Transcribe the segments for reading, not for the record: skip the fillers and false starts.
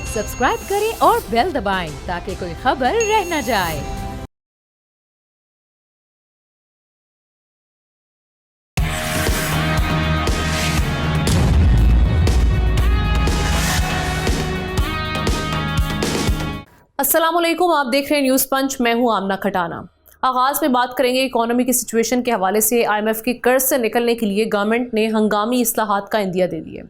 Subscribe करें और bell दबाएं ताकि कोई खबर रह न जाए। अस्सलामुअलैकुम, आप देख रहे हैं न्यूज़ पंच। मैं हूं आमना खटाना। आगाज में बात करेंगे इकोनॉमी की सिचुएशन के हवाले से। IMF की कर्ज से निकलने के लिए गवर्नमेंट ने हंगामी इस्लाहात का इंदिया दे दिए।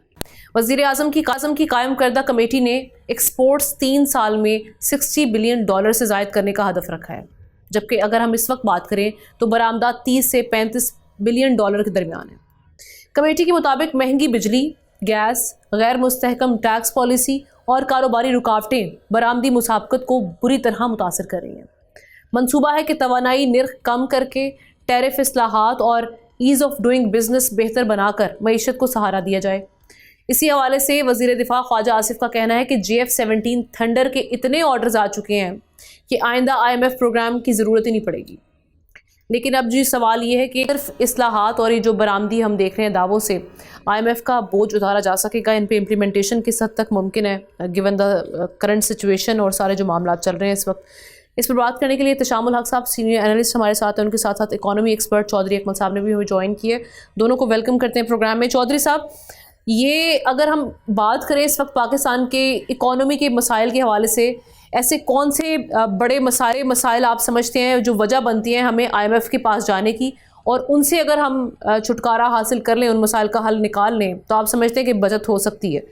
वजीर आजम की कायम करदा कमेटी ने एक्सपोर्ट्स 3 साल में $60 बिलियन से जायद करने का हदफ रखा है, जबकि अगर हम इस वक्त बात करें तो बरामदात 30 से 35 बिलियन डॉलर के दरमियान है। कमेटी के मुताबिक महंगी बिजली, गैस, गैर मुस्तहकम टैक्स पॉलिसी और कारोबारी रुकावटें बरामदी मुसाबकत को बुरी तरह मुतासर कर रही हैं। मंसूबा है कि तवानाई निर्ख कम करके टैरिफ इस्लाहात और ईज़ ऑफ डूइंग बिजनेस बेहतर बनाकर मईशत को सहारा दिया जाए। इसी हवाले से वज़ीर दिफा ख्वाजा आसिफ का कहना है कि JF-17 थंडर के इतने ऑर्डर्स आ चुके हैं कि आइंदा IMF प्रोग्राम की ज़रूरत ही नहीं पड़ेगी। लेकिन अब जी सवाल ये है कि सिर्फ इस्लाहात और ये जो बरामदी हम देख रहे हैं दावों से IMF का बोझ उतारा जा सकेगा, इन पे इम्प्लीमेंटेशन किस हद तक मुमकिन है गिवन द करंट सिचुएशन और सारे जो मामला चल रहे हैं इस वक्त। इस पर बात करने के लिए तशामुल हक साहब सीनियर एनालिस्ट हमारे साथ हैं, उनके साथ साथ इकोनॉमी एक्सपर्ट चौधरी अकमल साहब ने भी हमें ज्वाइन किए। दोनों को वेलकम करते हैं प्रोग्राम में। चौधरी साहब, ये अगर हम बात करें इस वक्त पाकिस्तान के इकोनॉमी के मसाइल के हवाले से, ऐसे कौन से बड़े मसाइल आप समझते हैं जो वजह बनती हैं हमें IMF के पास जाने की, और उनसे अगर हम छुटकारा हासिल कर लें, उन मसाइल का हल निकाल लें, तो आप समझते हैं कि बचत हो सकती है?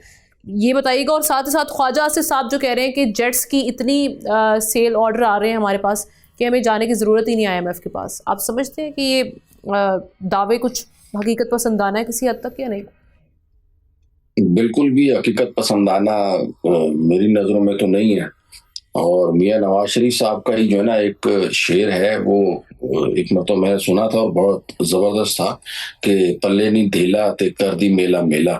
ये बताइएगा। और साथ ही साथ ख्वाजा आसिफ साहब जो कह रहे हैं कि जेट्स की इतनी सेल ऑर्डर आ रहे हैं हमारे पास कि हमें जाने की ज़रूरत ही नहीं IMF के पास, आप समझते हैं कि ये दावे कुछ हकीकत पसंदाना है किसी हद तक या नहीं? बिल्कुल भी हकीकत पसंदाना मेरी नज़रों में तो नहीं है। और मियां नवाज शरीफ साहब का ही जो है ना एक शेर है, वो एक मतलब मैंने सुना था और बहुत जबरदस्त था कि पल्ले नहीं ढीला ते कर दी मेला मेला।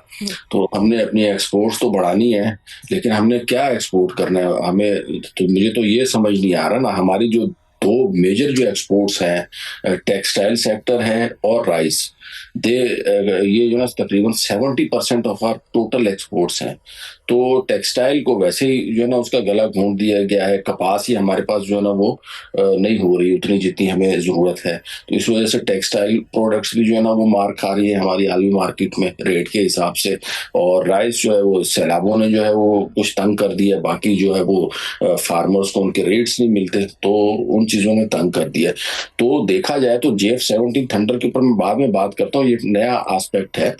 तो हमने अपनी एक्सपोर्ट्स तो बढ़ानी है, लेकिन हमने क्या एक्सपोर्ट करना है? हमें तो मुझे तो ये समझ नहीं आ रहा ना। हमारी जो दो मेजर जो एक्सपोर्ट्स हैं, टेक्सटाइल सेक्टर है और राइस, ये जो ना तकरीबन 70% ऑफ आर टोटल एक्सपोर्ट्स हैं। तो टेक्सटाइल को वैसे ही जो है ना उसका गला घोंट दिया गया है। कपास ही हमारे पास जो है ना वो नहीं हो रही उतनी जितनी हमें ज़रूरत है। तो इस वजह से टेक्सटाइल प्रोडक्ट्स भी जो है ना वो मार खा रही है हमारी आलमी मार्केट में रेट के हिसाब से। और राइस जो है वो सैलाबों ने जो है वो कुछ तंग कर दिया, बाकी जो है वो फार्मर्स को उनके रेट्स नहीं मिलते, तो उन चीज़ों ने तंग कर दिया। तो देखा जाए तो JF-17 थंडर के ऊपर मैं बाद में बात करता हूँ, ये नया एस्पेक्ट है।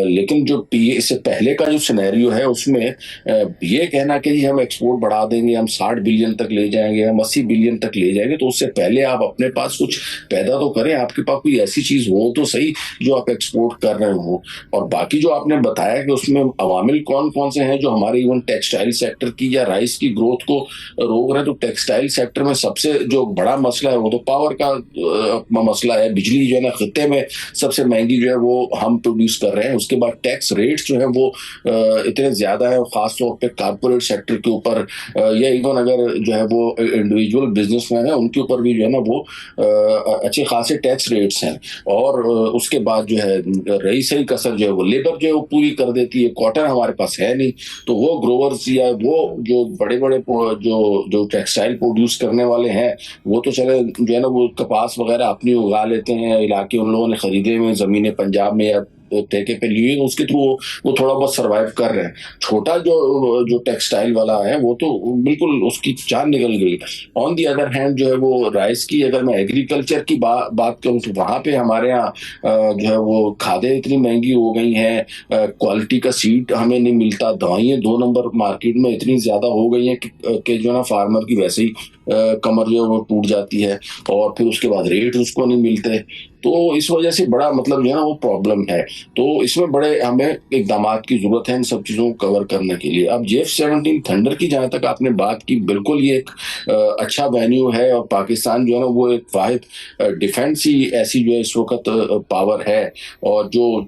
लेकिन जो इससे पहले का जो सिनेरियो है उसमें ये कहना कि हम एक्सपोर्ट बढ़ा देंगे, हम 60 बिलियन तक ले जाएंगे, हम 80 बिलियन तक ले जाएंगे, तो उससे पहले आप अपने पास कुछ पैदा तो करें। आपके पास कोई ऐसी चीज हो तो सही जो आप एक्सपोर्ट कर रहे हो। और बाकी जो आपने बताया कि उसमें अवामिल कौन कौन से हैं जो हमारे इवन टेक्सटाइल सेक्टर की या राइस की ग्रोथ को रोक रहे हैं, तो टेक्सटाइल सेक्टर में सबसे जो बड़ा मसला है वो तो पावर का मसला है। बिजली जो है ना खित्ते में सबसे महंगी जो है वो हम प्रोड्यूस कर रहे हैं। उसके बाद टैक्स रेट्स जो है वो इतने ज्यादा है, खास तौर पे कॉर्पोरेट सेक्टर के ऊपर, या इवन अगर जो है वो इंडिविजुअल बिजनेसमैन है उनके ऊपर भी जो है ना वो अच्छे खासे टैक्स रेट्स हैं। और उसके बाद जो है रही सही कसर जो है वो लेबर जो है वो पूरी कर देती है। कॉटन हमारे पास है नहीं, तो वो ग्रोवर्स या वो जो बड़े बड़े जो टेक्सटाइल प्रोड्यूस करने वाले हैं वो तो चले जो है ना वो कपास वगैरह अपनी उगा लेते हैं। इलाके उन लोगों ने खरीदे हुए जमीनें पंजाब में या ठेके पे लिए, उसके थ्रू वो थोड़ा बहुत सरवाइव कर रहे हैं। छोटा जो टेक्सटाइल वाला है वो तो बिल्कुल उसकी जान निकल गई। ऑन दी अदर हैंड जो है वो राइस की, अगर मैं एग्रीकल्चर की बात करूँ तो वहाँ पे हमारे यहाँ जो है वो खादें इतनी महंगी हो गई हैं, क्वालिटी का सीड हमें नहीं मिलता, दवाइयाँ 2 नंबर मार्केट में इतनी ज़्यादा हो गई हैं कि जो है ना फार्मर की वैसे ही कमर जो है वो टूट जाती है, और फिर उसके बाद रेट उसको नहीं मिलते। तो इस वजह से बड़ा मतलब जो है ना वो प्रॉब्लम है। तो इसमें बड़े हमें इकदामात की जरूरत है इन सब चीज़ों को कवर करने के लिए। अब JF-17 थंडर की जहाँ तक आपने बात की, बिल्कुल ये एक अच्छा वेन्यू है। और पाकिस्तान जो है ना वो एक वाहिद डिफेंस ही ऐसी जो है इस वक्त पावर है। और जो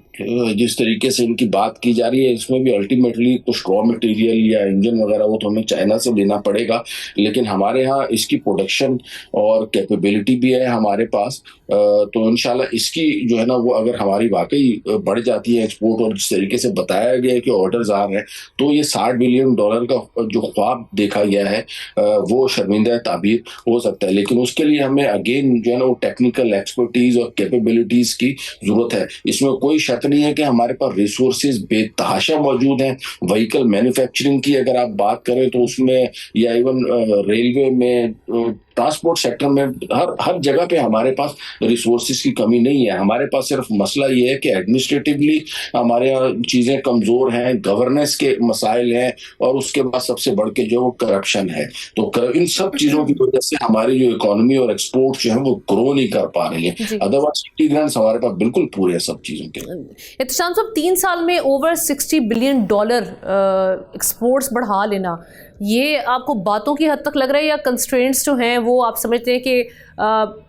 जिस तरीके से इनकी बात की जा रही है, इसमें भी अल्टीमेटली कुछ रॉ मटेरियल या इंजन वगैरह वो तो हमें चाइना से लेना पड़ेगा। लेकिन हमारे यहाँ इसकी प्रोडक्शन और कैपेबिलिटी भी है हमारे पास। तो इंशाल्लाह इसकी जो है ना वो अगर हमारी वाकई बढ़ जाती है एक्सपोर्ट, और जिस तरीके से बताया गया है कि ऑर्डर्स आ रहे हैं, तो ये $60 बिलियन का जो ख्वाब देखा गया है वो शर्मिंदा ताबीर हो सकता है। लेकिन उसके लिए हमें अगेन जो है ना वो टेक्निकल एक्सपर्टीज और कैपेबिलिटीज की जरूरत है। इसमें कोई शक नहीं है कि हमारे पास रिसोर्सेज बेतहाशा मौजूद हैं। व्हीकल मैन्युफैक्चरिंग की अगर आप बात करें तो उसमें, या इवन रेलवे में, ट्रांसपोर्ट सेक्टर में, हर जगह पे हमारे पास रिसोर्सेज की कमी नहीं है। हमारे पास सिर्फ मसला ये है कि एडमिनिस्ट्रेटिवली हमारे यहाँ चीज़ें कमज़ोर हैं, गवर्नेंस के मसाइल हैं, और उसके बाद सबसे बढ़ के जो करप्शन है। तो इन सब चीज़ों की वजह से हमारी जो इकोनॉमी और एक्सपोर्ट जो है वो ग्रो नहीं कर पा रही है। अदरवाइज इंटीग्रेंट्स हमारे पास बिल्कुल पूरे हैं सब चीज़ों के। एहतशाम साहब, 3 साल में ओवर $60 बिलियन एक्सपोर्ट्स बढ़ा लेना, ये आपको बातों की हद तक लग रहा है, या कंस्ट्रेंट्स जो हैं वो आप समझते हैं कि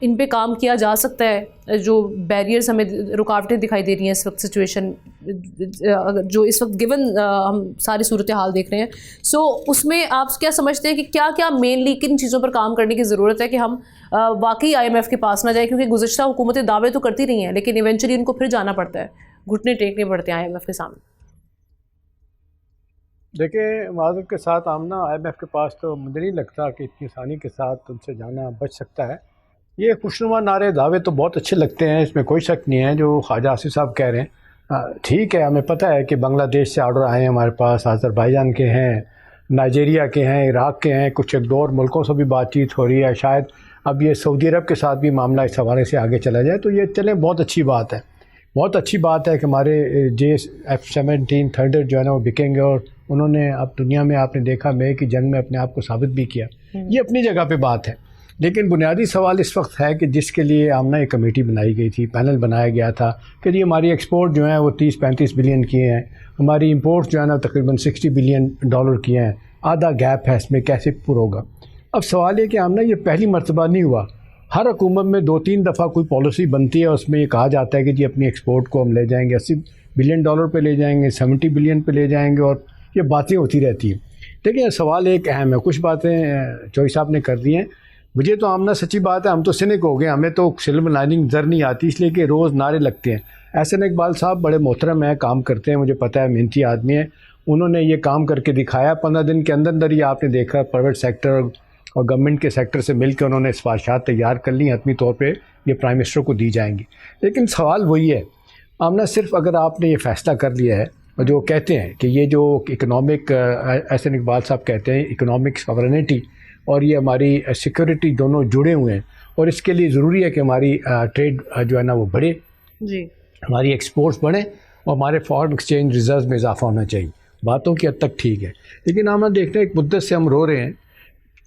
इन पे काम किया जा सकता है? जो बैरियर्स हमें, रुकावटें दिखाई दे रही हैं इस वक्त सिचुएशन जो इस वक्त गिवन हम सारी सूरत हाल देख रहे हैं, सो उसमें आप क्या समझते हैं कि क्या क्या मेनली किन चीज़ों पर काम करने की ज़रूरत है कि हम वाकई IMF के पास ना जाए? क्योंकि गुज़श्ता हुकूमतें दावे तो करती रही हैं, लेकिन इवेंचुअली उनको फिर जाना पड़ता है, घुटने टेकने पड़ते हैं IMF के सामने। देखिए, माज़रत के साथ आमना IMF के पास तो मुझे नहीं लगता कि इतनी आसानी के साथ उनसे जाना बच सकता है। ये खुशनुमा नारे दावे तो बहुत अच्छे लगते हैं, इसमें कोई शक नहीं है जो ख्वाजा आसिफ साहब कह रहे हैं। ठीक है, हमें पता है कि बांग्लादेश से ऑर्डर आए हैं हमारे पास, अज़रबैजान के हैं, नाइजीरिया के हैं, इराक़ के हैं, कुछ एक दो और मुल्कों से भी बातचीत हो रही है। शायद अब ये सऊदी अरब के साथ भी मामला इस हवाले से आगे चला जाए, तो ये चले बहुत अच्छी बात है। बहुत अच्छी बात है कि हमारे F-17 थंडर जो है ना वो बिकेंगे, और उन्होंने अब दुनिया में आपने देखा मैं की जंग में अपने आप को साबित भी किया। ये अपनी जगह पे बात है, लेकिन बुनियादी सवाल इस वक्त है कि जिसके लिए आमना एक कमेटी बनाई गई थी, पैनल बनाया गया था कि ये हमारी एक्सपोर्ट जो है वो 30-35 बिलियन की हैं, हमारी इंपोर्ट जो है ना तकरीबन $60 बिलियन की हैं, आधा गैप है, इसमें कैसे पूरा होगा? अब सवाल ये कि आमना ये पहली मरतबा नहीं हुआ, हर हुकूमत में 2-3 दफ़ा कोई पॉलिसी बनती है, उसमें ये कहा जाता है कि जी अपनी एक्सपोर्ट को हम ले जाएंगे $80 बिलियन पे ले जाएंगे, 70 बिलियन पे ले जाएंगे, और ये बातें होती रहती हैं। देखिए, सवाल एक अहम है, कुछ बातें चौधरी साहब ने कर दी हैं। मुझे तो आमना सच्ची बात है, हम तो सिनिक हो गए, हमें तो सिल्वर लाइनिंग नज़र नहीं आती, इसलिए कि रोज़ नारे लगते हैं। एहसन इकबाल साहब बड़े मोहतरम हैं, काम करते हैं, मुझे पता है, मेहनती आदमी है, उन्होंने ये काम करके दिखाया। 15 दिन के अंदर अंदर ही आपने देखा प्राइवेट सेक्टर और गवर्नमेंट के सेक्टर से मिलकर उन्होंने सिफारिशात तैयार कर ली, हतमी तौर पे ये प्राइम मिनिस्टर को दी जाएंगी। लेकिन सवाल वही है आमना, सिर्फ अगर आपने ये फ़ैसला कर लिया है, और जो कहते हैं कि ये जो इकनॉमिक, एहसन इकबाल साहब कहते हैं इकनॉमिक सॉवरेनिटी और ये हमारी सिक्योरिटी दोनों जुड़े हुए हैं, और इसके लिए ज़रूरी है कि हमारी ट्रेड जो है ना वो बढ़े जी, हमारी एक्सपोर्ट्स बढ़े, और हमारे फॉरेन एक्सचेंज रिजर्व में इजाफा होना चाहिए। बातों की हद तक ठीक है, लेकिन हम देखते हैं एक मुद्दत से हम रो रहे हैं।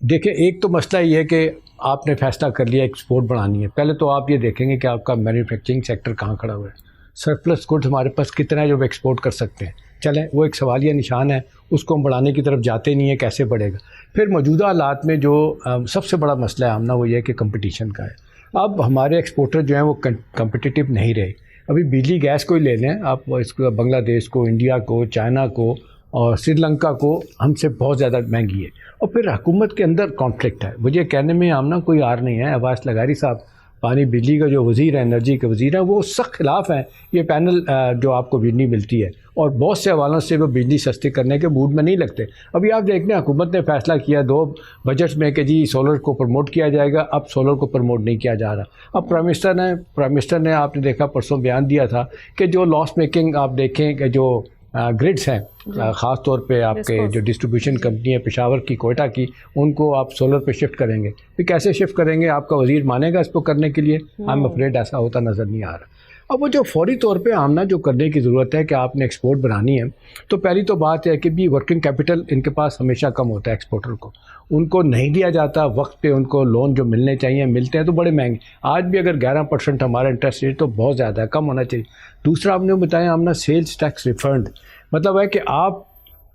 देखें, एक तो मसला ये है कि आपने फ़ैसला कर लिया एक्सपोर्ट बढ़ानी है, पहले तो आप ये देखेंगे कि आपका मैन्युफैक्चरिंग सेक्टर कहाँ खड़ा हुआ है, सरप्लस गुड्स हमारे पास कितना है जो एक्सपोर्ट कर सकते हैं। चलें, वो एक सवालिया निशान है, उसको हम बढ़ाने की तरफ जाते नहीं है, कैसे बढ़ेगा? फिर मौजूदा हालात में जो सबसे बड़ा मसला है आमना, वो ये है कि कंपटीशन का है। अब हमारे एक्सपोर्टर जो हैं वो कंपटिटिव नहीं रहे। अभी बिजली गैस को ही ले लें आप, इसको बांग्लादेश को, इंडिया को, चाइना को और श्रीलंका को हमसे बहुत ज़्यादा महंगी है, और फिर हुकूमत के अंदर कॉन्फ्लिक्ट है। मुझे कहने में आमना कोई आर नहीं है, अब्बास लगारी साहब पानी बिजली का जो वज़ीर है, एनर्जी के वज़ीर हैं, वो सख्त खिलाफ़ हैं ये पैनल जो आपको बिजली मिलती है, और बहुत से हवालों से वो बिजली सस्ती करने के मूड में नहीं लगते। अभी आप देखते हैं हुकूमत ने फैसला किया 2 बजट में कि जी सोलर को प्रमोट किया जाएगा, अब सोलर को प्रमोट नहीं किया जा रहा। अब प्राइम मिनिस्टर ने आपने देखा परसों बयान दिया था कि जो लॉस मेकिंग आप देखें कि जो ग्रिड्स हैं, ख़ास तौर पे आपके जो डिस्ट्रीब्यूशन कंपनी है पेशावर की, कोयटा की, उनको आप सोलर पे शिफ्ट करेंगे। फिर कैसे शिफ्ट करेंगे? आपका वज़ीर मानेगा इसको करने के लिए? आई एम अफ्रेड ऐसा होता नज़र नहीं आ रहा। अब वो जो फौरी तौर पे आमना जो करने की ज़रूरत है कि आपने एक्सपोर्ट बनानी है, तो पहली तो बात है कि भी वर्किंग कैपिटल इनके पास हमेशा कम होता है एक्सपोर्टर को, उनको नहीं दिया जाता वक्त पे, उनको लोन जो मिलने चाहिए मिलते हैं तो बड़े महंगे। आज भी अगर 11% हमारा इंटरेस्ट रेट तो बहुत ज़्यादा है, कम होना चाहिए। दूसरा आपने बताया हमने सेल्स टैक्स रिफंड, मतलब है कि आप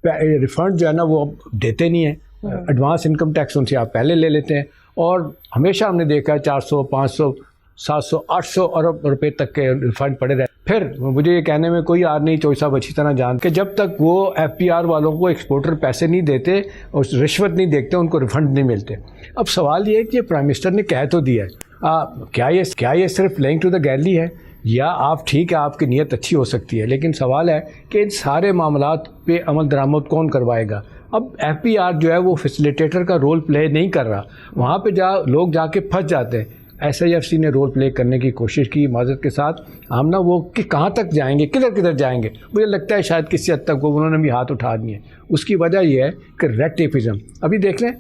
रिफंड जो है ना वो देते नहीं है, एडवांस इनकम टैक्स उनसे आप पहले ले लेते हैं, और हमेशा हमने देखा है 400, 500, 700, 800 अरब रुपए तक के रिफंड पड़े रहे। फिर मुझे ये कहने में कोई आर नहीं, चौधरी साहब अच्छी तरह जानते कि जब तक वो FPR वालों को एक्सपोर्टर पैसे नहीं देते और रिश्वत नहीं देखते उनको रिफंड नहीं मिलते। अब सवाल ये है कि प्राइम मिनिस्टर ने कह तो दिया है, क्या ये सिर्फ प्लेइंग टू द गैलरी है, या आप ठीक है आपकी नीयत अच्छी हो सकती है, लेकिन सवाल है कि इन सारे मामलात पे अमल दरामद कौन करवाएगा। अब FPR जो है वो फैसिलिटेटर का रोल प्ले नहीं कर रहा, वहाँ पे लोग जाके फंस जाते हैं। SIFC ने रोल प्ले करने की कोशिश की माजरत के साथ, हम ना वो कि कहाँ तक जाएंगे, किधर जाएंगे, मुझे लगता है शायद किसी हद तक वो उन्होंने भी हाथ उठा दिए। उसकी वजह यह है कि रेड टेपिज्म। अभी देख लें,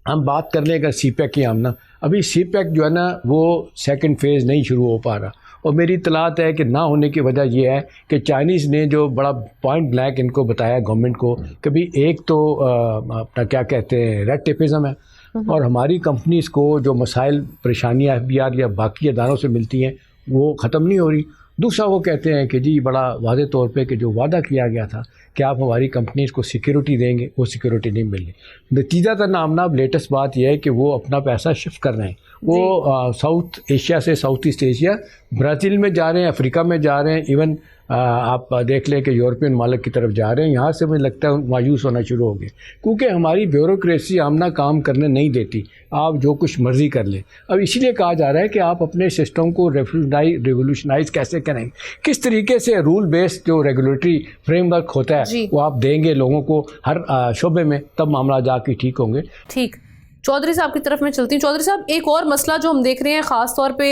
हम बात कर लें अगर CPEC की, हम ना अभी CPEC जो है ना वो सेकंड फेज़ नहीं शुरू हो पा रहा, और मेरी इतलात है कि ना होने की वजह यह है कि चाइनीज़ ने जो बड़ा पॉइंट ब्लैंक इनको बताया गवर्नमेंट को कि भाई एक तो अपना क्या कहते हैं रेड टेपिज्म है, और हमारी कंपनीज़ को जो मसाइल परेशानियाँ FBR या बाकी अदारों से मिलती हैं वो ख़त्म नहीं हो रही। दूसरा वो कहते हैं कि जी बड़ा वाज़े तौर पे कि जो वादा किया गया था कि आप हमारी कंपनीज़ को सिक्योरिटी देंगे, वो सिक्योरिटी नहीं मिल रही। नतीजा नामना अब लेटेस्ट बात यह है कि वो अपना पैसा शिफ्ट कर रहे हैं, वो साउथ एशिया से साउथ ईस्ट एशिया, ब्राज़ील में जा रहे हैं, अफ्रीका में जा रहे हैं, इवन आप देख लें कि यूरोपियन मालिक की तरफ जा रहे हैं। यहाँ से मुझे लगता है मायूस होना शुरू हो गए, क्योंकि हमारी ब्यूरोक्रेसी आमना काम करने नहीं देती, आप जो कुछ मर्जी कर लें। अब इसलिए कहा जा रहा है कि आप अपने सिस्टम को रेवोल्यूशनाइज कैसे करें, किस तरीके से रूल बेस्ड जो रेगुलेटरी फ्रेमवर्क होता है वो आप देंगे लोगों को हर शोबे में, तब मामला जाके ठीक होंगे। ठीक, चौधरी साहब की तरफ मैं चलती हूँ। चौधरी साहब, एक और मसला जो हम देख रहे हैं ख़ास तौर पे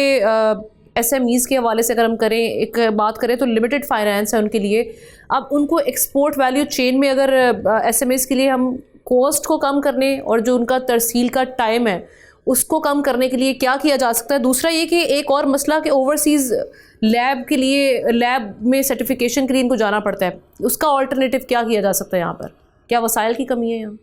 SMEs के हवाले से अगर हम करें, एक बात करें तो लिमिटेड फाइनेंस है उनके लिए। अब उनको एक्सपोर्ट वैल्यू चेन में अगर SMEs के लिए हम कॉस्ट को कम करने और जो उनका तरसील का टाइम है उसको कम करने के लिए क्या किया जा सकता है। दूसरा ये कि एक और मसला कि ओवरसीज़ लैब के लिए, लैब में सर्टिफिकेशन के लिए इनको जाना पड़ता है, उसका ऑल्टरनेटिव क्या किया जा सकता है यहाँ पर, क्या वसाइल की कमी है यहाँ?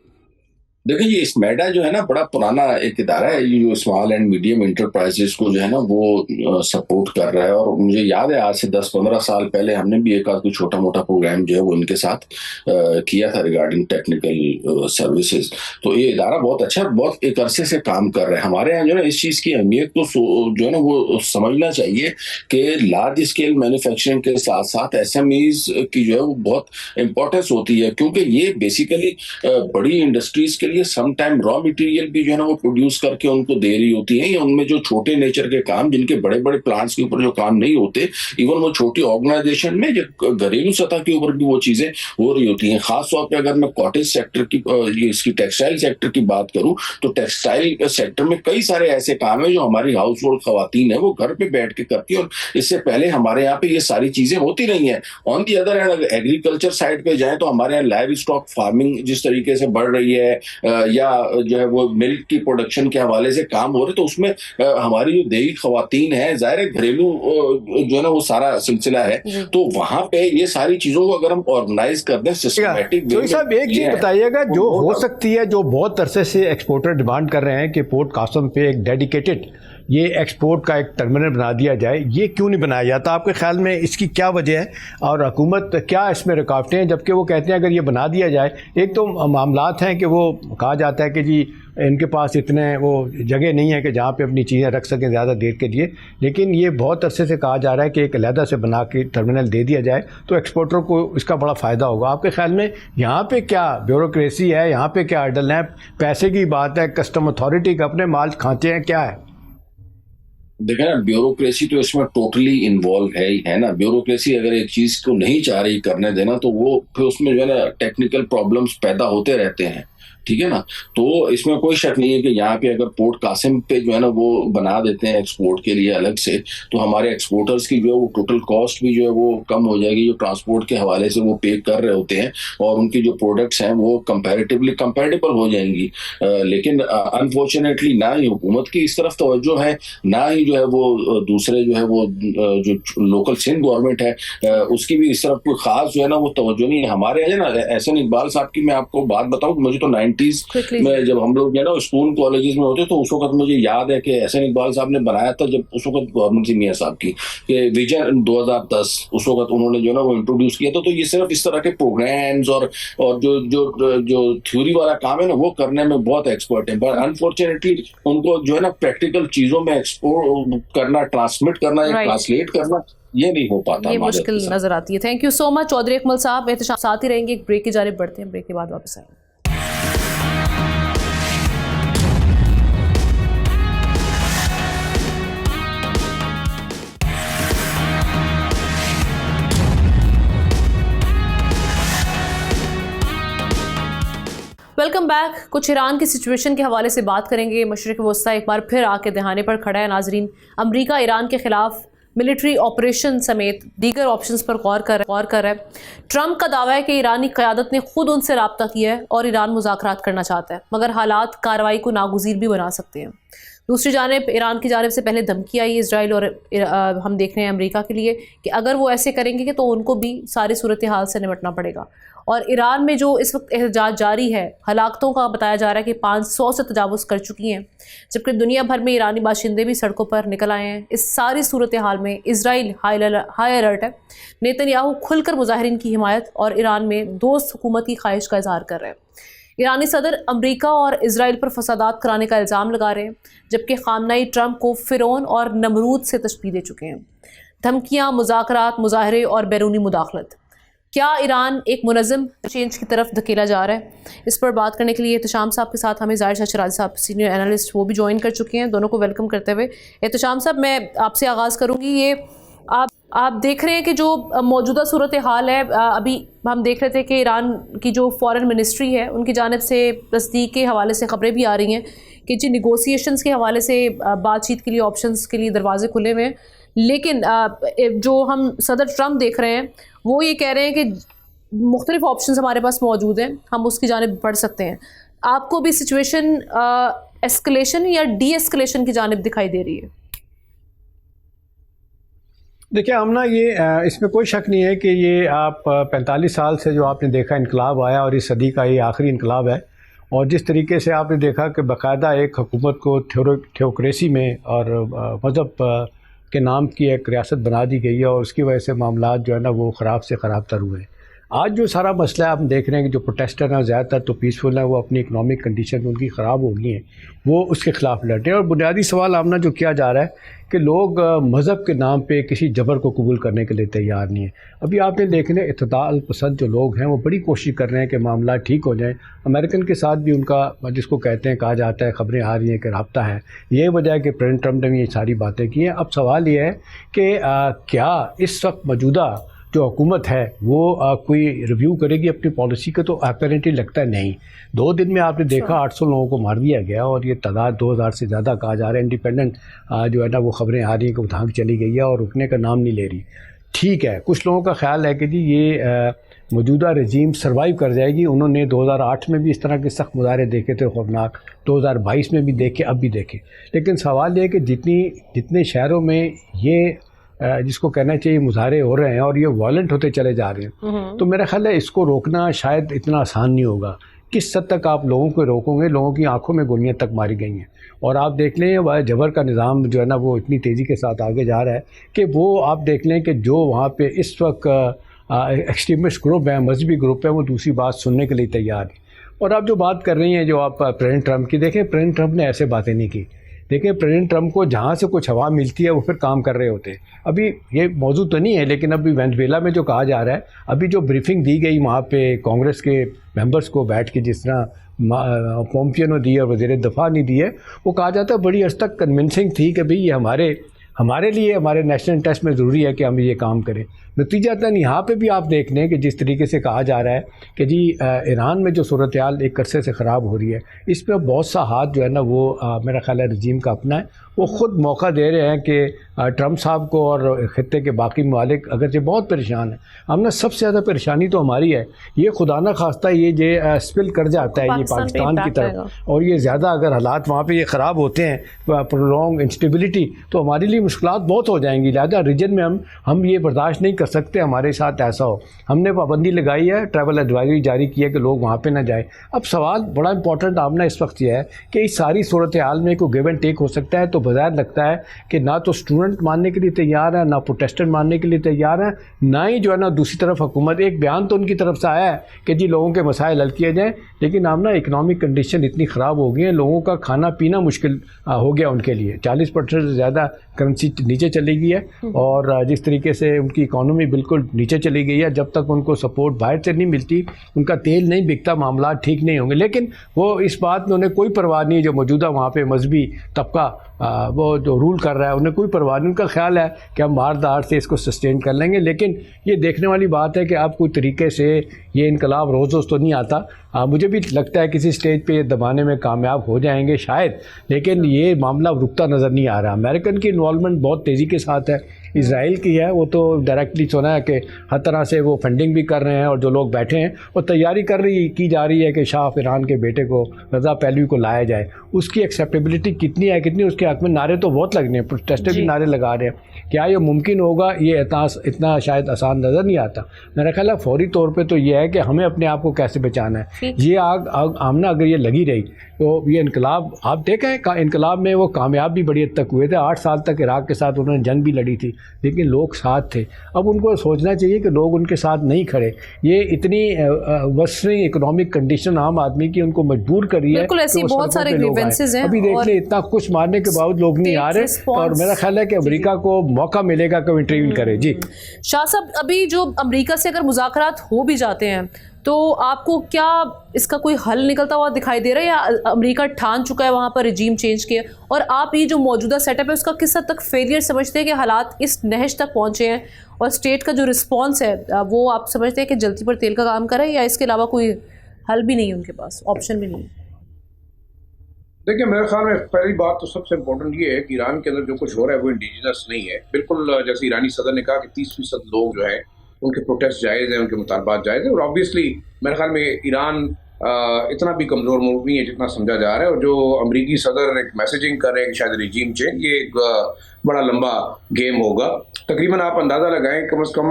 देखिए, ये स्मेडा जो है ना बड़ा पुराना एक इदारा है, ये जो स्मॉल एंड मीडियम इंटरप्राइजेस को जो है ना वो सपोर्ट कर रहा है। और मुझे याद है आज से 10-15 साल पहले हमने भी एक आध कोई छोटा मोटा प्रोग्राम जो है वो इनके साथ किया था रिगार्डिंग टेक्निकल सर्विसेज। तो ये इदारा बहुत अच्छा, बहुत एक अरसे से काम कर रहा है। हमारे यहाँ जो है इस चीज़ की अहमियत तो जो है ना वो समझना चाहिए कि लार्ज स्केल मैन्युफैक्चरिंग के साथ साथ SMEs की जो है वो बहुत इंपॉर्टेंस होती है, क्योंकि ये बेसिकली बड़ी इंडस्ट्रीज के सम टाइम रॉ मटेरियल भी जो है ना वो प्रोड्यूस करके उनको दे रही होती है, या उनमें जो छोटे नेचर के काम, जिनके बड़े बड़े प्लांट्स के ऊपर जो काम नहीं होते, इवन वो छोटी ऑर्गेनाइजेशन में जो घरेलू सतह के ऊपर भी वो चीजें हो रही होती हैं। खास तौर पे अगर मैं कॉटेज सेक्टर की, इसकी टेक्सटाइल सेक्टर की बात करूं तो टेक्सटाइल सेक्टर में कई सारे ऐसे काम है जो हमारी हाउस होल्ड खवातीन है वो घर पे बैठ के करती है, और इससे पहले हमारे यहाँ पे ये सारी चीजें होती नहीं है। ऑन दी अदर हैंड अगर एग्रीकल्चर साइड पे जाए तो हमारे यहाँ लाइव स्टॉक फार्मिंग जिस तरीके से बढ़ रही है, या जो है वो मिल्क की प्रोडक्शन के हवाले से काम हो रहे, तो उसमें हमारी जो देही खवातीन है, जाहिर है घरेलू जो है ना वो सारा सिलसिला है, तो वहां पे ये सारी चीजों को अगर हम ऑर्गेनाइज कर दें सिस्टमैटिक। तो साहब एक चीज बताइएगा जो हो सकती है, जो बहुत अरसे से एक्सपोर्टर डिमांड कर रहे हैं कि पोर्ट कासम पे एक डेडिकेटेड ये एक्सपोर्ट का एक टर्मिनल बना दिया जाए, ये क्यों नहीं बनाया जाता? आपके ख्याल में इसकी क्या वजह है और हुकूमत क्या इसमें रुकावटें हैं? जबकि वो कहते हैं अगर ये बना दिया जाए, एक तो मामलात हैं कि वो कहा जाता है कि जी इनके पास इतने वो जगह नहीं है कि जहाँ पे अपनी चीज़ें रख सकें ज़्यादा देर के लिए, लेकिन ये बहुत अरसे से कहा जा रहा है कि एक अलहदा से बना के टर्मिनल दे दिया जाए तो एक्सपोर्टर को इसका बड़ा फ़ायदा होगा। आपके ख्याल में यहाँ पे क्या ब्यूरोक्रेसी है, यहाँ पे क्या हर्डल है, पैसे की बात है, कस्टम अथॉरिटी का अपने माल खांचे हैं, क्या है? देखें ना, ब्यूरोक्रेसी तो इसमें टोटली इन्वॉल्व है ही है ना। ब्यूरोक्रेसी अगर एक चीज को नहीं चाह रही करने देना तो वो फिर उसमें जो है ना टेक्निकल प्रॉब्लम्स पैदा होते रहते हैं, ठीक है ना। तो इसमें कोई शक नहीं है कि यहाँ पे अगर पोर्ट कासिम पे जो है ना वो बना देते हैं एक्सपोर्ट के लिए अलग से, तो हमारे एक्सपोर्टर्स की जो है वो टोटल कॉस्ट भी जो है वो कम हो जाएगी, जो ट्रांसपोर्ट के हवाले से वो पे कर रहे होते हैं, और उनकी जो प्रोडक्ट्स हैं वो कंपैरेटिवली कंपैरेटिबल हो जाएंगी। लेकिन अनफॉर्चुनेटली ना ही हुकूमत की इस तरफ तवज्जो है, ना ही जो है वो दूसरे जो है वो जो लोकल सिंध गवर्नमेंट है उसकी भी इस तरफ कोई खास जो है ना वो तवज्जो नहीं है। हमारे यहाँ ना एहसन इकबाल साहब की मैं आपको बात बताऊँ, मुझे तो 90s में जब हम लोग ना स्कूल कॉलेजेस में होते तो उस वक्त मुझे याद है कि एहसन इकबाल साहब ने बनाया था, जब उस वक्त गवर्नमेंट थी मियां साहब की, विजन 2010 उस वक्त उन्होंने जो ना वो इंट्रोड्यूस किया था। तो ये सिर्फ इस तरह के प्रोग्राम्स और जो जो जो थ्योरी वाला काम है ना वो करने में बहुत एक्सपर्ट है, पर अनफॉर्चुनेटली उनको जो है ना प्रैक्टिकल चीजों में एक्सपोर्ट करना, ट्रांसमिट करना या ट्रांसलेट करना ये नहीं हो पाता। ये मुश्किल नजर आती है। Thank you so much Chaudhry Akmal साहब, एहतशाम साथ ही रहेंगे। एक ब्रेक की जानिब बढ़ते हैं, ब्रेक के बाद वापस आएंगे। Welcome back. कुछ ईरान की सिचुएशन के हवाले से बात करेंगे। मशरिक़ वस्ता एक बार फिर आके दहाने पर खड़ा है नाजरीन। अमरीका ईरान के खिलाफ मिलिट्री ऑपरेशन समेत दीगर ऑप्शंस पर गौर कर रहा है। ट्रंप का दावा है कि ईरानी क़यादत ने खुद उनसे रब्ता किया है और ईरान मुज़ाकरात करना चाहता है, मगर हालात कार्रवाई को नागुज़ीर भी बना सकते हैं। दूसरी जानिब ईरान की जानिब से पहले धमकी आई इसराइल और हम देख रहे हैं अमेरिका के लिए कि अगर वो ऐसे करेंगे तो उनको भी सारी सूरत हाल से निपटना पड़ेगा। और ईरान में जो इस वक्त एहतजाज जारी है, हलाकतों का बताया जा रहा है कि 500 से तजावुज़ कर चुकी हैं, जबकि दुनिया भर में ईरानी बाशिंदे भी सड़कों पर निकल आए हैं। इस सारी सूरत हाल में इसराइल हाई अलर्ट है। नेतन्याहू खुलकर मुजाहिरीन की हिमायत और ईरान में दोस्त हुकूमत की ख्वाहिश का इजहार कर रहे हैं। ईरानी सदर अमरीका और इसराइल पर फसादात कराने का इल्ज़ाम लगा रहे हैं, जबकि खामनाई ट्रंप को फ़िरौन और नमरूद से तशबीह दे चुके हैं। धमकियाँ, मुज़ाकरात, मुज़ाहरे और बैरूनी मुदाखलत। क्या ईरान एक मुनज़्ज़म चेंज की तरफ धकेला जा रहा है? इस पर बात करने के लिए एहतशाम साहब के साथ हमें ज़ाहिर शाह शराजी साहब सीनियर एनालिस्ट वो भी ज्वाइन कर चुके हैं। दोनों को वेलकम करते हुए एहतशाम साहब, मैं आपसे आगाज़ करूँगी। ये आप देख रहे हैं कि जो मौजूदा सूरत हाल है, अभी हम देख रहे थे कि ईरान की जो फॉरेन मिनिस्ट्री है उनकी जानिब से तस्दीक के हवाले से ख़बरें भी आ रही हैं कि जी निगोसिएशंस के हवाले से बातचीत के लिए ऑप्शंस के लिए दरवाजे खुले हुए हैं। लेकिन जो हम सदर ट्रंप देख रहे हैं वो ये कह रहे हैं कि मुख्तलिफ ऑप्शंस हमारे पास मौजूद हैं, हम उसकी जानिब बढ़ सकते हैं। आपको भी सिचुएशन एस्केलेशन या डी एस्केलेशन की जानिब दिखाई दे रही है? देखिए आमना, ये इसमें कोई शक नहीं है कि ये आप 45 साल से जो आपने देखा इनकलाब आया और इस सदी का ये आखिरी इनकलाब है। और जिस तरीके से आपने देखा कि बाकायदा एक हुकूमत को थियोक्रेसी में और मज़हब के नाम की एक रियासत बना दी गई है और उसकी वजह से मामलात जो है ना वो ख़राब से ख़राब तर हुए हैं। आज जो सारा मसला आप देख रहे हैं कि जो प्रोटेस्टर हैं ज़्यादातर तो पीसफुल हैं, वो अपनी इकनॉमिक कंडीशन उनकी ख़राब हो गई हैं, वो उसके ख़िलाफ़ लड़ रहे हैं। और बुनियादी सवाल आमना जो किया जा रहा है कि लोग मज़हब के नाम पे किसी जबर को कबूल करने के लिए तैयार नहीं है। अभी आपने देखने इत्तेदाल पसंद जो लोग हैं वो बड़ी कोशिश कर रहे हैं कि मामला ठीक हो जाए। अमेरिकन के साथ भी उनका जिसको कहते हैं, कहा जाता है, ख़बरें आ रही हैं कि रब्ता है। ये वजह है कि प्रेसिडेंट ट्रंप ने भी ये सारी बातें की हैं। अब सवाल ये है कि क्या इस वक्त मौजूदा जो हुकूमत है वो कोई रिव्यू करेगी अपनी पॉलिसी का? तो अपेरेंटली लगता है नहीं। 2 दिन में आपने देखा 800 लोगों को मार दिया गया और ये तादाद 2000 से ज़्यादा कहा जा रहा है। इंडिपेंडेंट जो है ना वो ख़बरें आ रही हैं कि वो भाग चली गई है और रुकने का नाम नहीं ले रही। ठीक है, कुछ लोगों का ख्याल है कि जी ये मौजूदा रजीम सर्वाइव कर जाएगी। उन्होंने 2008 में भी इस तरह के सख्त मुजाहरे देखे थे खौफनाक, 2022 में भी देखे, अब भी देखे। लेकिन सवाल ये है कि जितने शहरों में ये जिसको कहना चाहिए मुजाहरे हो रहे हैं और ये वायलेंट होते चले जा रहे हैं, तो मेरा ख्याल है इसको रोकना शायद इतना आसान नहीं होगा। किस हद तक आप लोगों को रोकोगे? लोगों की आंखों में गोलियां तक मारी गई हैं और आप देख लें वह जबर का निज़ाम जो है ना वो इतनी तेज़ी के साथ आगे जा रहा है कि वो आप देख लें कि जो वहाँ पे इस वक्त एक्सट्रीमिस्ट ग्रुप है, मजहबी ग्रुप है, वो दूसरी बात सुनने के लिए तैयार है। और आप जो बात कर रही हैं जो आप प्रेसिडेंट ट्रंप की, देखें प्रेसिडेंट ट्रंप ने ऐसे बातें नहीं की। देखिए प्रेसिडेंट ट्रंप को जहाँ से कुछ हवा मिलती है वो फिर काम कर रहे होते हैं। अभी ये मौजूद तो नहीं है लेकिन अभी वेनेजुएला में जो कहा जा रहा है, अभी जो ब्रीफिंग दी गई वहाँ पे कांग्रेस के मेंबर्स को बैठ के, जिस तरह पोम्पियो ने दी और वज़ीर दफ़ा ने दी है, वो कहा जाता है बड़ी अर्स तक कन्विंसिंग थी कि भाई ये हमारे लिए हमारे नेशनल इंटरेस्ट में ज़रूरी है कि हम ये काम करें। नतीजतन यहाँ पे भी आप देख लें कि जिस तरीके से कहा जा रहा है कि जी ईरान में जो सूरत हाल एक अरसे से ख़राब हो रही है, इस पर बहुत सा हाथ जो है ना वो मेरा ख्याल है रजीम का अपना है। वो ख़ुद मौका दे रहे हैं कि ट्रंप साहब को और ख़ित्ते के बाकी ममालिक अगरचे बहुत परेशान है। हमने सबसे ज़्यादा परेशानी तो हमारी है, ये खुदा न खास्ता ये स्पिल कर जाता है ये पाकिस्तान की तरफ, और ये ज़्यादा अगर हालात वहाँ पे ये ख़राब होते हैं, प्रोलॉन्ग इंस्टेबिलिटी, तो हमारे लिए मुश्किलात बहुत हो जाएंगी। लिहाजा रीजन में हम ये बर्दाश्त नहीं कर सकते हमारे साथ ऐसा हो। हमने पाबंदी लगाई है, ट्रैवल एडवाइजरी जारी की है कि लोग वहाँ पे ना जाए। अब सवाल बड़ा इंपॉर्टेंट आपने इस वक्त यह है कि इस सारी सूरत हाल में कोई गिव एंड टेक हो सकता है। तो बज़ाहिर लगता है कि ना तो स्टूडेंट मानने के लिए तैयार है, ना प्रोटेस्टेंट मानने के लिए तैयार है, ना ही जो है ना दूसरी तरफ हुकूमत। एक बयान तो उनकी तरफ से आया है कि जी लोगों के मसाइल हल किए जाएँ, लेकिन आप ना इकनॉमिक कंडीशन इतनी ख़राब हो गई है, लोगों का खाना पीना मुश्किल हो गया उनके लिए। 40% से ज़्यादा करेंसी नीचे चली गई है और जिस तरीके से उनकी इकॉनमी बिल्कुल नीचे चली गई है, जब तक उनको सपोर्ट बाहर से नहीं मिलती, उनका तेल नहीं बिकता, मामला ठीक नहीं होंगे। लेकिन वो इस बात में उन्हें कोई परवाह नहीं है, जो मौजूदा वहाँ पे मजहबी तबका वो जो रूल कर रहा है उन्हें कोई परवाह नहीं। उनका ख्याल है कि हम मारदार से इसको सस्टेन कर लेंगे। लेकिन ये देखने वाली बात है कि अब कोई तरीके से ये इनकलाब रोज़ रोज़ तो नहीं आता। मुझे भी लगता है किसी स्टेज पे ये दबाने में कामयाब हो जाएंगे शायद, लेकिन ये मामला रुकता नज़र नहीं आ रहा। अमेरिकन की इन्वॉल्वमेंट बहुत तेज़ी के साथ है, इजराइल की है, वो तो डायरेक्टली सुना है कि हर तरह से वो फंडिंग भी कर रहे हैं और जो लोग बैठे हैं वो तैयारी की जा रही है कि शाह ईरान के बेटे को, रज़ा पहलवी को लाया जाए। उसकी एक्सेप्टेबिलिटी कितनी है कितनी, उसके हक़ में नारे तो बहुत लगने हैं, प्रोटेस्टर भी नारे लगा रहे हैं। क्या ये मुमकिन होगा, ये इतना शायद आसान नज़र नहीं आता। मेरा ख्याल है फौरी तौर पर तो ये है कि हमें अपने आप को कैसे बचाना है। ये आग आमना अगर ये लगी रही तो ये इनकलाब, आप देखें इनकलाब में वो कामयाब भी बड़ी हद तक हुए थे। 8 साल तक इराक के साथ उन्होंने जंग भी लड़ी थी, लेकिन लोग साथ थे। अब उनको सोचना चाहिए कि लोग उनके साथ नहीं खड़े। ये इतनी वर्सनिंग इकोनॉमिक कंडीशन आम आदमी की उनको मजबूर कर रही है। बिल्कुल ऐसी बहुत सारे ग्रीवेंसेस हैं। अभी देख ले, इतना कुछ मारने के बावजूद लोग नहीं आ रहे, और मेरा ख्याल है कि अमेरिका को मौका मिलेगा कि वो इंटरव्यू करे। जी शाह साहब, अभी जो अमेरिका से अगर मुज़ाकरात हो भी जाते हैं तो आपको क्या इसका कोई हल निकलता हुआ दिखाई दे रहा है, या अमेरिका ठान चुका है वहाँ पर रिजीम चेंज के? और आप ये जो मौजूदा सेटअप है उसका किस हद तक फेलियर समझते हैं कि हालात इस नहज तक पहुँचे हैं, और स्टेट का जो रिस्पॉन्स है वो आप समझते हैं कि जल्दी पर तेल का काम करे, या इसके अलावा कोई हल भी नहीं है उनके पास, ऑप्शन भी नहीं है? देखिए, मेरे ख्याल में पहली बात तो सबसे इम्पोर्टेंट ये है कि ईरान के अंदर जो कुछ हो रहा है वो इंडिजिनस नहीं है। बिल्कुल जैसे ईरानी सदर ने कहा कि 30% लोग जो है उनके प्रोटेस्ट जायज़ हैं, उनके मुतालबात जायज़ हैं, और ऑब्वियसली मेरे ख्याल में ईरान इतना भी कमज़ोर मुल्क नहीं है जितना समझा जा रहा है। और जो अमरीकी सदर एक मैसेजिंग कर रहे हैं कि शायद रिजीम चेंज, ये एक बड़ा लंबा गेम होगा। तकरीबन आप अंदाज़ा लगाएं, कम से कम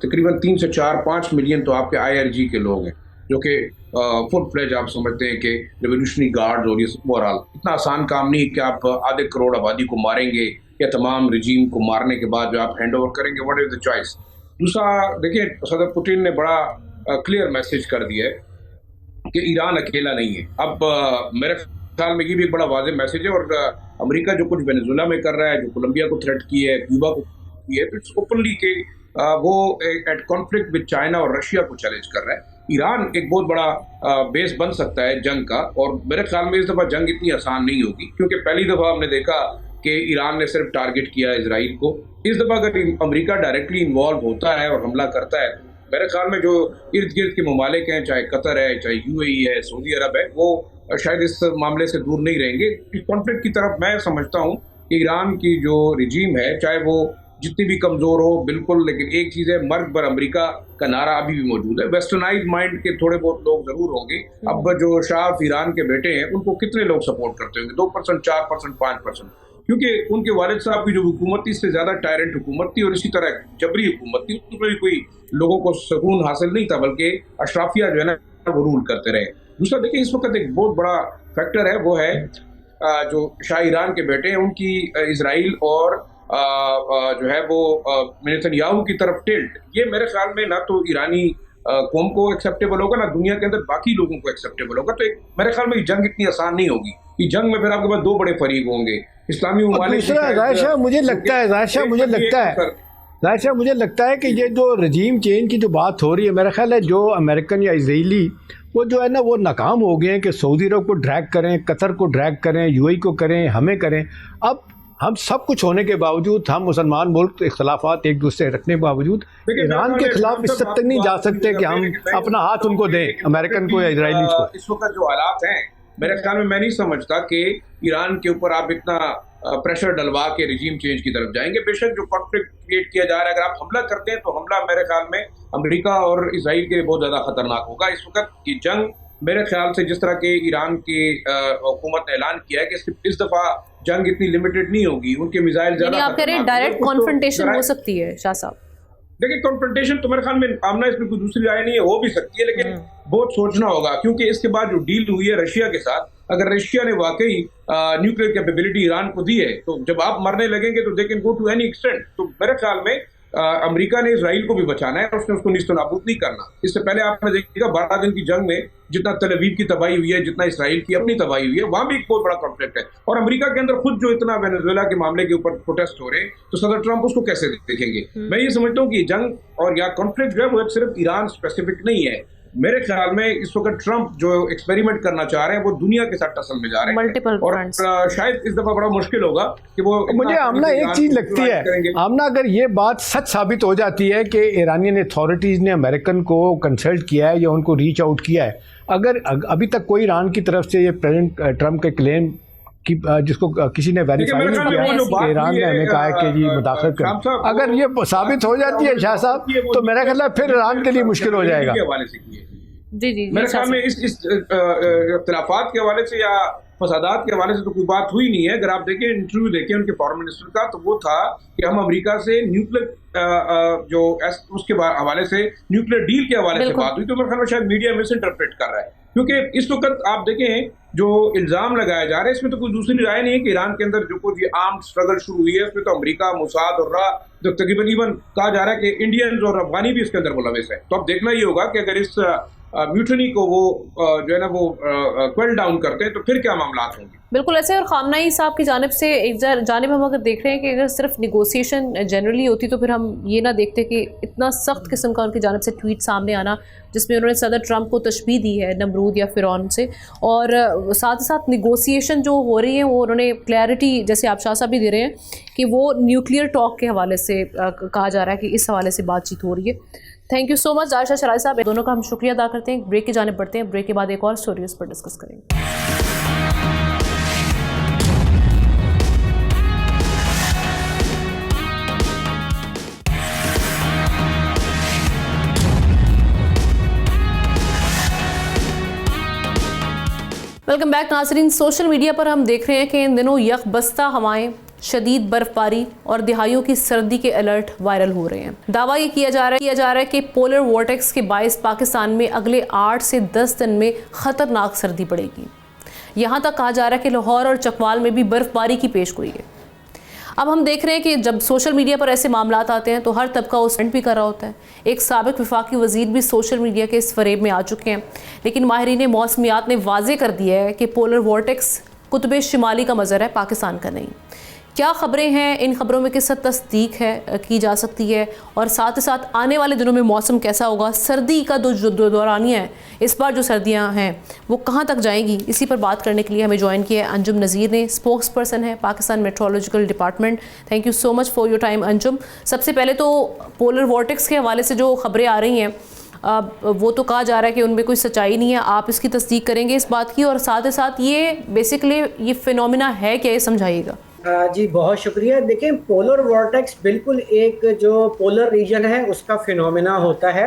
तकरीबन 3 से 4-5 मिलियन तो आपके IRG के लोग हैं, जो कि फुल फ्लेज आप समझते हैं कि रेवोल्यूशनरी गार्ड और ये ओवरऑल इतना आसान काम नहीं कि आप आधे करोड़ आबादी को मारेंगे या तमाम रिजीम को मारने के बाद जो आप हैंड ओवर करेंगे। What is the choice? दूसरा देखिए, सदर पुतिन ने बड़ा क्लियर मैसेज कर दिया है कि ईरान अकेला नहीं है। अब मेरे ख्याल में ये भी एक बड़ा वाज़ेह मैसेज है। और अमेरिका जो कुछ वेनेजुएला में कर रहा है, जो कोलंबिया को थ्रेट की है, क्यूबा को की है, तो इट्स ओपनली के वो एट कॉन्फ्लिक्ट विद चाइना और रशिया को चैलेंज कर रहा है। ईरान एक बहुत बड़ा बेस बन सकता है जंग का, और मेरे ख्याल में इस दफ़ा जंग इतनी आसान नहीं होगी, क्योंकि पहली दफ़ा हमने देखा कि ईरान ने सिर्फ टारगेट किया इजराइल को। इस दफ़ा अगर अमेरिका डायरेक्टली इन्वॉल्व होता है और हमला करता है, मेरे ख्याल में जो इर्द गिर्द के ममालिक हैं, चाहे कतर है, चाहे UAE है, सऊदी अरब है, वो शायद इस मामले से दूर नहीं रहेंगे। इस कॉन्फ्लिक्ट की तरफ मैं समझता हूँ कि ईरान की जो रिजीम है, चाहे वो जितनी भी कमज़ोर हो, बिल्कुल, लेकिन एक चीज़ है, मर्ग पर अमेरिका का नारा अभी भी मौजूद है। वेस्टर्नाइज माइंड के थोड़े बहुत लोग ज़रूर होंगे। अब जो शाह ईरान के बेटे हैं, उनको कितने लोग सपोर्ट करते होंगे? 2%, 4%, 5%, क्योंकि उनके वालिद साहब की जो हुकूमत थी, इससे ज़्यादा टायरेंट हुकूमत थी और इसी तरह जबरी हुकूमत थी। उसमें भी कोई लोगों को सुकून हासिल नहीं था, बल्कि अशराफिया जो है ना वो रूल करते रहे। दूसरा देखिए, इस वक्त एक बहुत बड़ा फैक्टर है, वो है जो शाह ईरान के बेटे हैं, उनकी इजराइल और जो है वो नेतन्याहू की तरफ टिल्ट। ये मेरे ख्याल में ना तो ईरानी कौम को एक्सेप्टेबल होगा, ना दुनिया के अंदर बाकी लोगों को एक्सेप्टेबल होगा। तो मेरे ख्याल में ये जंग इतनी आसान नहीं होगी। कि जंग में फिर आपके पास 2 बड़े फरीक होंगे, इस्लामी ममालिक। मुझे लगता है कि ये जो रजीम चेंज की जो बात हो रही है, मेरा ख्याल है जो अमेरिकन या इजरायली वो जो है ना वो नाकाम हो गए हैं कि सऊदी अरब को ड्रैग करें, कतर को ड्रैग करें, UAE को करें, हमें करें। अब हम सब कुछ होने के बावजूद, हम मुसलमान मुल्क इख्तलाफात एक दूसरे रखने के बावजूद ईरान के खिलाफ इस तक नहीं जा सकते कि हम अपना हाथ उनको दें, अमेरिकन को या इजरायली को। इस वक्त जो हालात हैं, मेरे ख्याल में मैं नहीं समझता कि ईरान के ऊपर आप इतना प्रेशर डलवा के रिजीम चेंज की तरफ जाएंगे। बेशक जो कॉन्फ्लिक्ट क्रिएट किया जा रहा है, अगर आप हमला करते हैं तो हमला मेरे ख्याल में अमेरिका और इजराइल के लिए बहुत ज़्यादा खतरनाक होगा। इस वक्त की जंग मेरे ख्याल से जिस तरह के ईरान की हुकूमत ने ऐलान किया है कि इस दफ़ा जंग इतनी लिमिटेड नहीं होगी, उनके मिसाइल ज़्यादा, आप कह रहे हैं डायरेक्ट कॉन्फ्रंटेशन हो सकती है शाह साहब? देखिए, कॉन्फ्रंटेशन तो मेरे ख्याल में आमना इसमें कोई दूसरी राय नहीं है, हो भी सकती है, लेकिन बहुत सोचना होगा, क्योंकि इसके बाद जो डील हुई है रशिया के साथ, अगर रशिया ने वाकई न्यूक्लियर कैपेबिलिटी ईरान को दी है, तो जब आप मरने लगेंगे तो they can go to any extent. तो मेरे ख्याल में अमेरिका ने इसराइल को भी बचाना है, उसने उसको निस्तनाबूद नहीं करना। इससे पहले आपने देखा 12 दिन की जंग में जितना तल अवीव की तबाही हुई है, जितना इसराइल की अपनी तबाही हुई है, वहां भी एक बहुत बड़ा कॉन्फ्लिक्ट है। और अमेरिका के अंदर खुद जो इतना वेनेजुएला के मामले के ऊपर प्रोटेस्ट हो रहे हैं, तो सदर ट्रंप उसको कैसे देखेंगे? मैं ये समझता हूँ कि जंग और या कॉन्फ्लिक्ट जो है वो सिर्फ ईरान स्पेसिफिक नहीं है। मेरे ख्याल में इस वक्त ट्रंप जो एक्सपेरिमेंट करना चाह रहे हैं वो दुनिया के साथ टसल में जा रहे हैं Multiple और fronts. शायद इस दफा बड़ा मुश्किल होगा कि वो मुझे आमना एक चीज लगती है, आमना अगर ये बात सच साबित हो जाती है कि ईरानियन अथॉरिटीज ने अमेरिकन को कंसल्ट किया है या उनको रीच आउट किया है, अगर अभी तक कोई ईरान की तरफ से ये प्रेसिडेंट ट्रंप के क्लेम कि जिसको किसी ने वेरीफाई नहीं किया कि ईरान ने हमें कहा है कि जी मुदाखलत कर, अगर ये साबित हो जाती है शाह साहब, तो मेरा ख्याल है फिर ईरान के लिए मुश्किल हो जाएगा। जी मेरे ख्याल में इस इख्तिलाफात के हवाले से या फसादात के हवाले से तो कोई बात हुई नहीं है। अगर आप देखें इंटरव्यू देखें उनके फॉरेन मिनिस्टर का, तो वो था कि हम अमेरिका से न्यूक्लियर जो उसके हवाले से न्यूक्लियर डील के हवाले से बात हुई। तो मेरे ख्याल में शायद मीडिया मिस इंटरप्रेट कर रहा है, क्योंकि इस वक्त आप देखें जो इल्जाम लगाया जा रहा है इसमें तो कोई दूसरी राय नहीं है कि ईरान के अंदर जो कुछ आर्म्ड स्ट्रगल शुरू हुई है उसमें तो अमेरिका, मोसाद और रा जो तकरीबन इवन कहा जा रहा है कि इंडियंस और अफगानी भी इसके अंदर मुलविस है। तो अब देखना ये होगा कि अगर इस म्यूटनी को वो जो है ना वो क्वेल डाउन करते हैं तो फिर क्या मामला होंगे। बिल्कुल ऐसे। और खामनाई साहब की जानिब से एक जानिब हम अगर देख रहे हैं कि अगर सिर्फ निगोसिएशन जनरली होती तो फिर हम ये ना देखते कि इतना सख्त किस्म का उनकी जानिब से ट्वीट सामने आना जिसमें उन्होंने सदर ट्रंप को तशबीह दी है नमरूद या फिरौन से, और साथ ही साथ निगोसिएशन जो हो रही है वो उन्होंने क्लैरिटी जैसे आप शाह साहब भी दे रहे हैं कि वो न्यूक्लियर टॉक के हवाले से कहा जा रहा है कि इस हवाले से बातचीत हो रही है। Thank you so much Ayesha Sharai साहब, दोनों का हम शुक्रिया अदा करते हैं। ब्रेक की जानिब बढ़ते हैं, ब्रेक के बाद एक और स्टोरी उस पर डिस्कस करेंगे। वेलकम बैक नाज़रीन। सोशल मीडिया पर हम देख रहे हैं कि इन दिनों यकबस्ता हवाएं, शदीद बर्फबारी और दिहाइयों की सर्दी के अलर्ट वायरल हो रहे हैं। दावा ये किया जा रहा है कि पोलर वॉर्टेक्स के बायस पाकिस्तान में अगले 8 से 10 दिन में ख़तरनाक सर्दी पड़ेगी। यहाँ तक कहा जा रहा है कि लाहौर और चकवाल में भी बर्फबारी की पेशगोई है। अब हम देख रहे हैं कि जब सोशल मीडिया पर ऐसे मामलात आते हैं तो हर तबका उस भी कर रहा होता है। एक साबिक वफाकी वज़ीर भी सोशल मीडिया के इस फरेब में आ चुके हैं, लेकिन माहिरीन मौसमियात ने वाज़े कर दिया है कि पोलर वॉर्टेक्स कुतुब शिमाली का मज़र है, पाकिस्तान का नहीं। क्या ख़बरें हैं, इन ख़बरों में किस हद तस्दीक है की जा सकती है, और साथ ही साथ आने वाले दिनों में मौसम कैसा होगा, सर्दी का जो दौरानिया है, इस बार जो सर्दियां हैं वो कहां तक जाएंगी, इसी पर बात करने के लिए हमें ज्वाइन किया है अंजुम नज़ीर ने, स्पोक्स पर्सन है Pakistan meteorological department. Thank you so much for your time Anjum. सबसे पहले तो पोलर वॉर्टेक्स के हवाले से जो ख़बरें आ रही हैं वो तो कहा जा रहा है कि उनमें कोई सच्चाई नहीं है, आप इसकी तस्दीक करेंगे इस बात की, और साथ ही साथ ये बेसिकली ये फिनोमिना है क्या, ये समझाइएगा। जी बहुत शुक्रिया। देखें, पोलर वॉर्टेक्स बिल्कुल एक जो पोलर रीजन है उसका फिनोमेना होता है।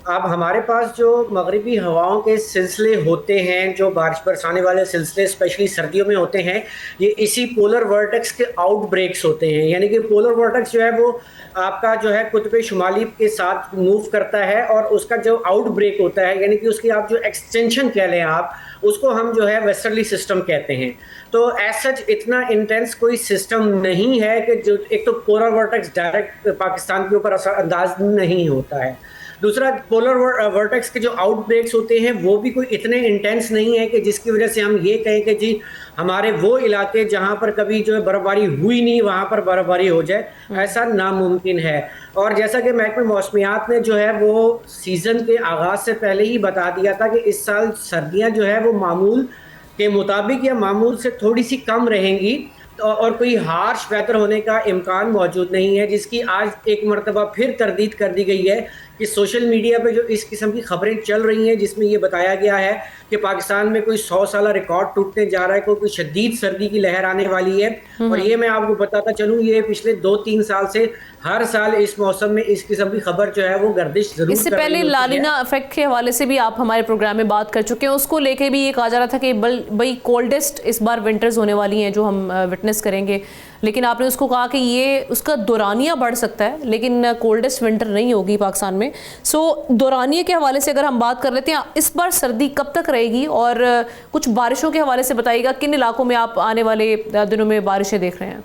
अब हमारे पास जो मगरिबी हवाओं के सिलसिले होते हैं, जो बारिश बरसाने वाले सिलसिले स्पेशली सर्दियों में होते हैं, ये इसी पोलर वॉर्टेक्स के आउटब्रेक्स होते हैं। यानी कि पोलर वॉर्टेक्स जो है वो आपका जो है कुतुब शुमाली के साथ मूव करता है, और उसका जो आउटब्रेक होता है यानी कि उसकी आप जो एक्सटेंशन कह लें आप, उसको हम जो है वेस्टर्ली सिस्टम कहते हैं। तो एज सच इतना इंटेंस कोई सिस्टम नहीं है कि जो एक तो पोलर वॉर्टेक्स डायरेक्ट पाकिस्तान के ऊपर असरअंदाज नहीं होता है। दूसरा, पोलर वर्टेक्स के जो आउटब्रेक्स होते हैं वो भी कोई इतने इंटेंस नहीं है कि जिसकी वजह से हम ये कहें कि जी हमारे वो इलाके जहाँ पर कभी जो है बर्फबारी हुई नहीं वहाँ पर बर्फबारी हो जाए, ऐसा नामुमकिन है। और जैसा कि महकमे मौसमियात ने जो है वो सीज़न के आगाज़ से पहले ही बता दिया था कि इस साल सर्दियाँ जो है वो मामूल के मुताबिक या मामूल से थोड़ी सी कम रहेंगी, और कोई हार्श वेदर होने का इम्कान मौजूद नहीं है, जिसकी आज एक मरतबा फिर तरदीद कर दी गई है कि सोशल मीडिया पे जो इस किस्म की खबरें चल रही हैं जिसमें ये बताया गया है कि पाकिस्तान में कोई 100 साला रिकॉर्ड टूटने जा रहा है, कोई शदीद सर्दी की लहर आने वाली है। और ये मैं आपको बताता चलूँ, ये पिछले 2-3 साल से हर साल इस मौसम में इस किस्म की खबर जो है वो गर्दिश जरूर। इससे पहले लालिना इफेक्ट के हवाले से भी आप हमारे प्रोग्राम में बात कर चुके हैं, उसको लेके भी ये कहा जा रहा था कि भाई कोल्डेस्ट इस बार विंटर्स होने वाली हैं जो हम विटनेस करेंगे, लेकिन आपने उसको कहा कि ये उसका दौरानिया बढ़ सकता है लेकिन कोल्डेस्ट विंटर नहीं होगी पाकिस्तान में। सो दौरानिया के हवाले से अगर हम बात कर लेते हैं, इस बार सर्दी कब तक रहेगी, और कुछ बारिशों के हवाले से बताइएगा, किन इलाकों में आप आने वाले दिनों में बारिशें देख रहे हैं?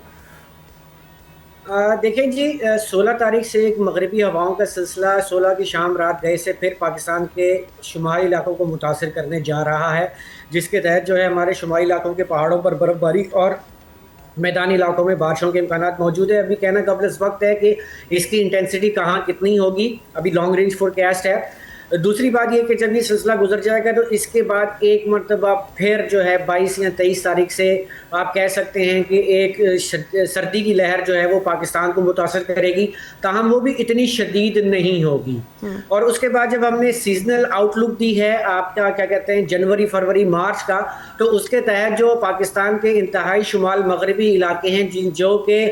देखें जी, 16 तारीख से एक मगरबी हवाओं का सिलसिला 16 की शाम रात गए से फिर पाकिस्तान के शुमाली इलाकों को मुतासिर करने जा रहा है, जिसके तहत जो है हमारे शुमाली इलाकों के पहाड़ों पर बर्फ़बारी और मैदानी इलाकों में बारिशों के इम्कानात मौजूद है। अभी कहना कबल इस वक्त है कि इसकी इंटेंसिटी कहाँ कितनी होगी, अभी लॉन्ग रेंज फोरकास्ट है। दूसरी बात यह कि जब ये सिलसिला गुजर जाएगा तो इसके बाद एक मरतबा फिर जो है 22 या 23 तारीख से आप कह सकते हैं कि एक सर्दी की लहर जो है वो पाकिस्तान को मुतासर करेगी, ताहम वो भी इतनी शदीद नहीं होगी। और उसके बाद जब हमने सीजनल आउटलुक दी है आपका क्या कहते हैं जनवरी फरवरी मार्च का, तो उसके तहत जो पाकिस्तान के इंतहाई शुमाल मगरबी इलाके हैं जो कि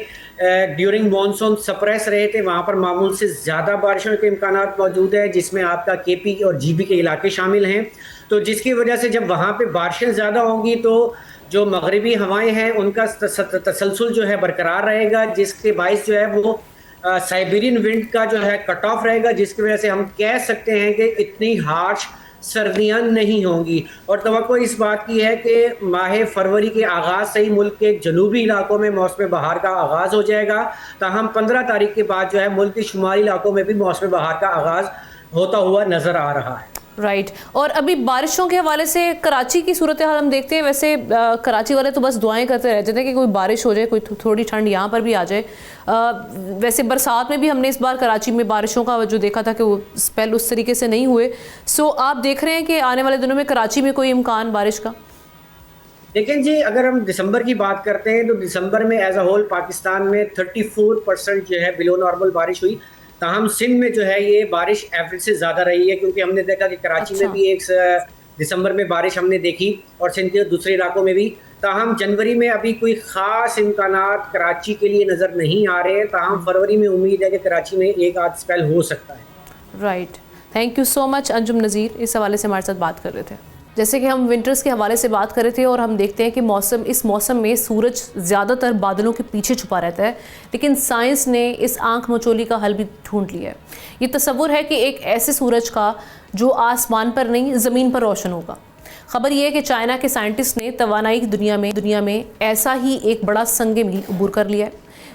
ड्यूरिंग मानसून सप्रेस रहे थे, वहाँ पर मामूल से ज़्यादा बारिशों के इम्कानात मौजूद है, जिसमें आपका केपी और जीबी के इलाके शामिल हैं। तो जिसकी वजह से जब वहाँ पे बारिशें ज़्यादा होंगी तो जो मगरबी हवाएं हैं उनका तसलसल जो है बरकरार रहेगा, जिसके बाइस जो है वो साइबेरियन विंड का जो है कट ऑफ रहेगा, जिसकी वजह से हम कह सकते हैं कि इतनी हार्श सर्दियाँ नहीं होंगी। और तवक्को इस बात की है कि माह फरवरी के आगाज़ से ही मुल्क के जनूबी इलाकों में मौसम बहार का आगाज़ हो जाएगा, ताहम 15 तारीख के बाद जो है मुल्क के शुमाली इलाकों में भी मौसम बहार का आगाज़ होता हुआ नज़र आ रहा है। राइट और अभी बारिशों के हवाले से कराची की सूरत हाल हम देखते हैं। वैसे कराची वाले तो बस दुआएं करते रहते थे कि कोई बारिश हो जाए, कोई थोड़ी ठंड यहाँ पर भी आ जाए। वैसे बरसात में भी हमने इस बार कराची में बारिशों का जो देखा था कि वो स्पेल उस तरीके से नहीं हुए। सो आप देख रहे हैं कि आने वाले दिनों में कराची में कोई इम्कान बारिश का? लेकिन जी अगर हम दिसंबर की बात करते हैं तो दिसंबर में एज अ होल पाकिस्तान में 34% जो है बिलो नॉर्मल बारिश हुई, ताहम सिंध में जो है ये बारिश एवरेज से ज़्यादा रही है, क्योंकि हमने देखा कि कराची में भी एक दिसंबर में बारिश हमने देखी और सिंध के दूसरे इलाकों में भी। ताहम जनवरी में अभी कोई ख़ास इम्कानात कराची के लिए नज़र नहीं आ रहे हैं, ताहम फरवरी में उम्मीद है कि कराची में एक आध स्पेल हो सकता है। Right, thank you so much Anjum Nazir, इस हवाले से हमारे साथ बात कर रहे थे। जैसे कि हम विंटर्स के हवाले से बात कर रहे थे और हम देखते हैं कि इस मौसम में सूरज ज़्यादातर बादलों के पीछे छुपा रहता है, लेकिन साइंस ने इस आंख मचोली का हल भी ढूंढ लिया है। ये तस्वुर है कि एक ऐसे सूरज का जो आसमान पर नहीं ज़मीन पर रोशन होगा। खबर यह है कि चाइना के साइंटिस्ट ने तवानाई की दुनिया में ऐसा ही एक बड़ा संग मील अबूर कर लिया है।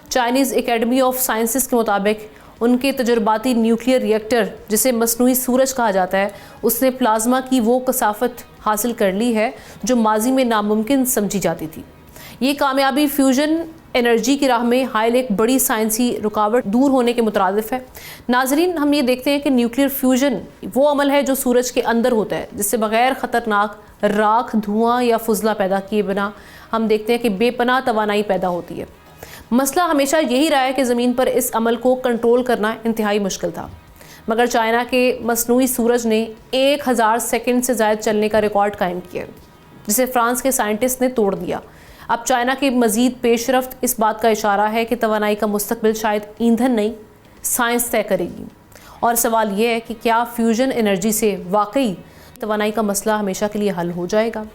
चाइनीज़ एकेडमी ऑफ साइंसेस के मुताबिक उनके तजुर्बाती न्यूक्लियर रिएक्टर, जिसे मसनूई सूरज कहा जाता है, उसने प्लाज्मा की वो कसाफत हासिल कर ली है जो माजी में नामुमकिन समझी जाती थी। ये कामयाबी फ्यूजन एनर्जी की राह में हायल एक बड़ी साइंसी रुकावट दूर होने के मुतरादिफ है। नाजरीन, हम ये देखते हैं कि न्यूक्लियर फ्यूजन वो अमल है जो सूरज के अंदर होता है, जिससे बगैर ख़तरनाक राख, धुआं या फुजला पैदा किए बिना हम देखते हैं कि बेपनाह तवानाई पैदा होती है। मसला हमेशा यही रहा है कि ज़मीन पर इस अमल को कंट्रोल करना इंतहाई मुश्किल था, मगर चाइना के मसनूई सूरज ने 1000 सेकंड से ज़्यादा चलने का रिकॉर्ड कायम किया, जिसे फ्रांस के साइंटिस्ट ने तोड़ दिया। अब चाइना की मज़ीद पेशरफ्त इस बात का इशारा है कि तवानाई का मुस्तकबिल शायद ईंधन नहीं, साइंस तय करेगी। और सवाल यह है कि क्या फ्यूजन एनर्जी से वाकई तवानाई का मसला हमेशा के लिए हल हो जाएगा?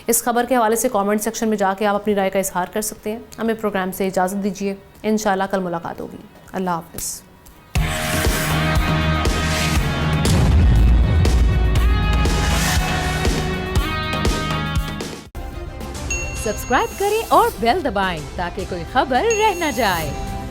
इस खबर के हवाले से कमेंट सेक्शन में जाके आप अपनी राय का इजहार कर सकते हैं। हमें प्रोग्राम से इजाज़त दीजिए, इंशाल्लाह कल मुलाकात होगी। अल्लाह हाफ़िज़। सब्सक्राइब करें और बेल दबाएं ताकि कोई खबर रह न जाए।